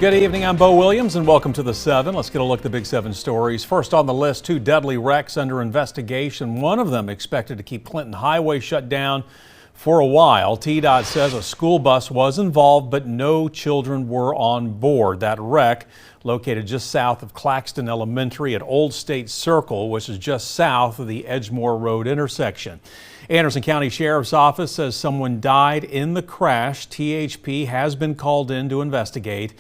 Good evening, I'm Bo Williams and welcome to the 7. Let's get a look at the Big 7 stories. First on the list, 2 deadly wrecks under investigation. One of them expected to keep Clinton Highway shut down for a while. TDOT says a school bus was involved, but no children were on board. That wreck located just south of Claxton Elementary at Old State Circle, which is just south of the Edgemore Road intersection. Anderson County Sheriff's Office says someone died in the crash. THP has been called in to investigate.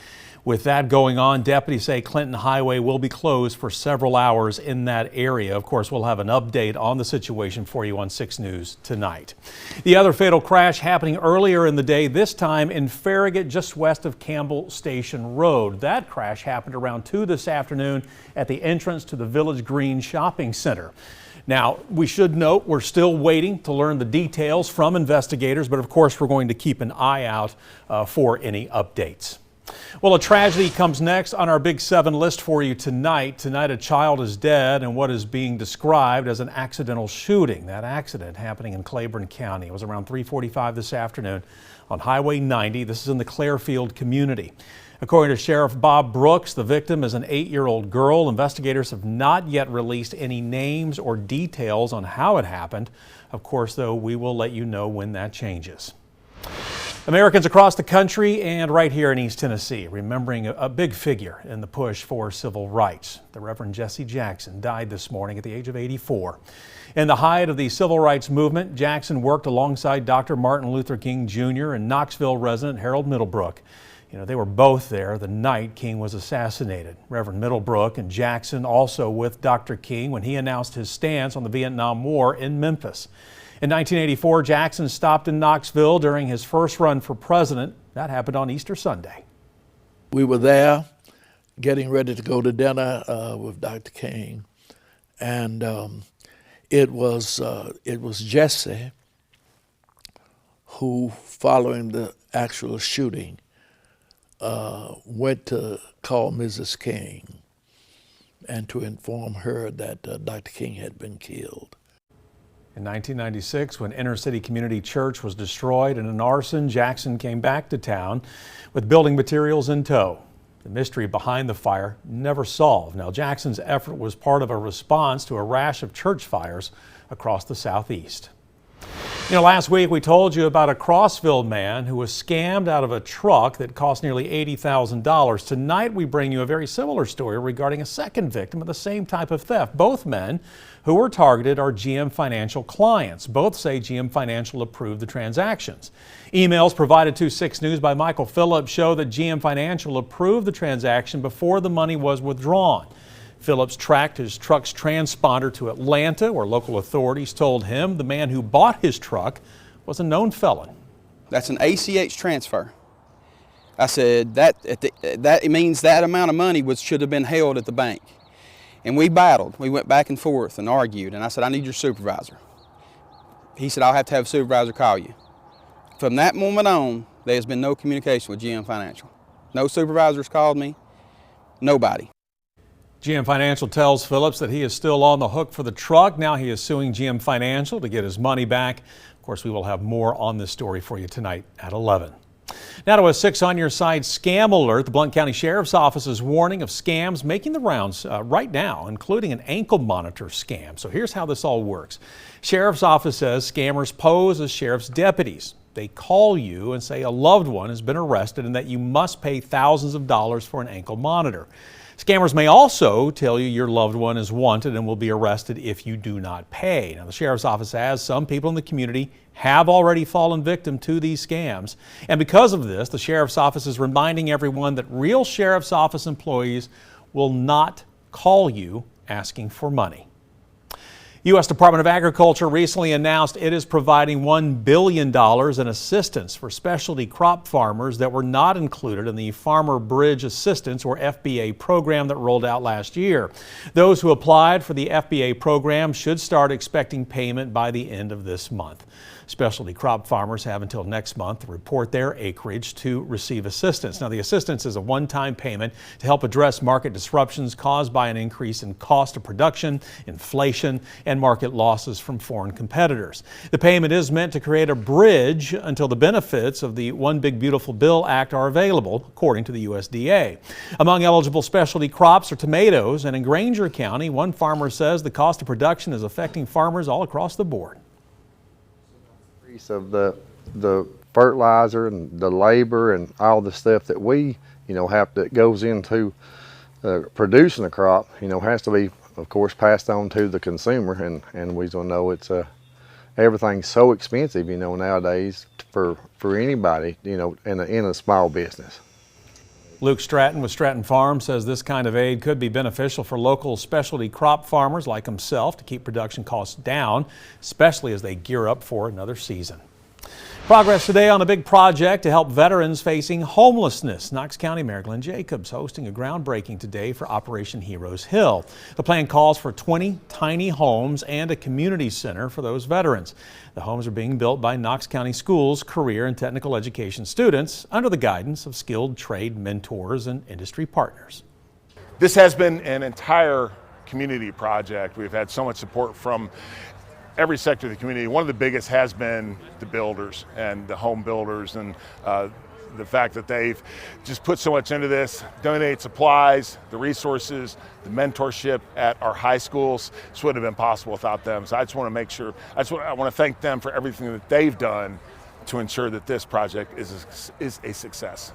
With that going on, deputies say Clinton Highway will be closed for several hours in that area. Of course, we'll have an update on the situation for you on 6 News tonight. The other fatal crash happening earlier in the day, this time in Farragut, just west of Campbell Station Road. That crash happened around 2 this afternoon at the entrance to the Village Green Shopping Center. Now, we should note we're still waiting to learn the details from investigators, but of course we're going to keep an eye out for any updates. Well, a tragedy comes next on our Big 7 list for you tonight. Tonight, a child is dead in what is being described as an accidental shooting. That accident happening in Claiborne County. It was around 3:45 this afternoon on Highway 90. This is in the Clairfield community. According to Sheriff Bob Brooks, the victim is an 8-year-old girl. Investigators have not yet released any names or details on how it happened. Of course, though, we will let you know when that changes. Americans across the country and right here in East Tennessee remembering a big figure in the push for civil rights. The Reverend Jesse Jackson died this morning at the age of 84. In the height of the civil rights movement, Jackson worked alongside Dr. Martin Luther King Jr. and Knoxville resident Harold Middlebrook. You know, they were both there the night King was assassinated. Reverend Middlebrook and Jackson also with Dr. King when he announced his stance on the Vietnam War in Memphis. In 1984, Jackson stopped in Knoxville during his first run for president. That happened on Easter Sunday. We were there getting ready to go to dinner with Dr. King, and it was Jesse who, following the actual shooting, went to call Mrs. King and to inform her that Dr. King had been killed. In 1996, when Inner City Community Church was destroyed in an arson, Jackson came back to town with building materials in tow. The mystery behind the fire never solved. Now, Jackson's effort was part of a response to a rash of church fires across the Southeast. You know, last week we told you about a Crossville man who was scammed out of a truck that cost nearly $80,000. Tonight we bring you a very similar story regarding a second victim of the same type of theft. Both men who were targeted are GM Financial clients. Both say GM Financial approved the transactions. Emails provided to 6 News by Michael Phillips show that GM Financial approved the transaction before the money was withdrawn. Phillips tracked his truck's transponder to Atlanta, where local authorities told him the man who bought his truck was a known felon. That's an ACH transfer. I said, that means that amount of money should have been held at the bank. And we battled. We went back and forth and argued. And I said, I need your supervisor. He said, I'll have to have a supervisor call you. From that moment on, there's been no communication with GM Financial. No supervisors called me, nobody. GM Financial tells Phillips that he is still on the hook for the truck. Now he is suing GM Financial to get his money back. Of course, we will have more on this story for you tonight at 11. Now to a 6 on your side scam alert. The Blount County Sheriff's Office is warning of scams making the rounds right now, including an ankle monitor scam. So here's how this all works. Sheriff's Office says scammers pose as sheriff's deputies. They call you and say a loved one has been arrested and that you must pay thousands of dollars for an ankle monitor. Scammers may also tell you your loved one is wanted and will be arrested if you do not pay. Now, the Sheriff's Office says some people in the community have already fallen victim to these scams. And because of this, the Sheriff's Office is reminding everyone that real Sheriff's Office employees will not call you asking for money. U.S. Department of Agriculture recently announced it is providing $1 billion in assistance for specialty crop farmers that were not included in the Farmer Bridge Assistance, or FBA, program that rolled out last year. Those who applied for the FBA program should start expecting payment by the end of this month. Specialty crop farmers have until next month to report their acreage to receive assistance. Now, the assistance is a one-time payment to help address market disruptions caused by an increase in cost of production, inflation, and market losses from foreign competitors. The payment is meant to create a bridge until the benefits of the One Big Beautiful Bill Act are available, according to the USDA. Among eligible specialty crops are tomatoes, and in Granger County, one farmer says the cost of production is affecting farmers all across the board. Of the fertilizer and the labor and all the stuff that we that goes into producing a crop has to be, of course, passed on to the consumer, and we don't know everything's so expensive nowadays for anybody in a small business. Luke Stratton with Stratton Farm says this kind of aid could be beneficial for local specialty crop farmers like himself to keep production costs down, especially as they gear up for another season. Progress today on a big project to help veterans facing homelessness. Knox County Mayor Glenn Jacobs hosting a groundbreaking today for Operation Heroes Hill. The plan calls for 20 tiny homes and a community center for those veterans. The homes are being built by Knox County Schools career and technical education students under the guidance of skilled trade mentors and industry partners. This has been an entire community project. We've had so much support from every sector of the community. One of the biggest has been the builders and the home builders, and the fact that they've just put so much into this, donate supplies, the resources, the mentorship at our high schools. This wouldn't have been possible without them. So I just want to make sure, I want to thank them for everything that they've done to ensure that this project is a success.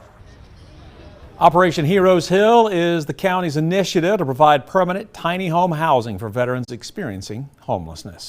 Operation Heroes Hill is the county's initiative to provide permanent tiny home housing for veterans experiencing homelessness.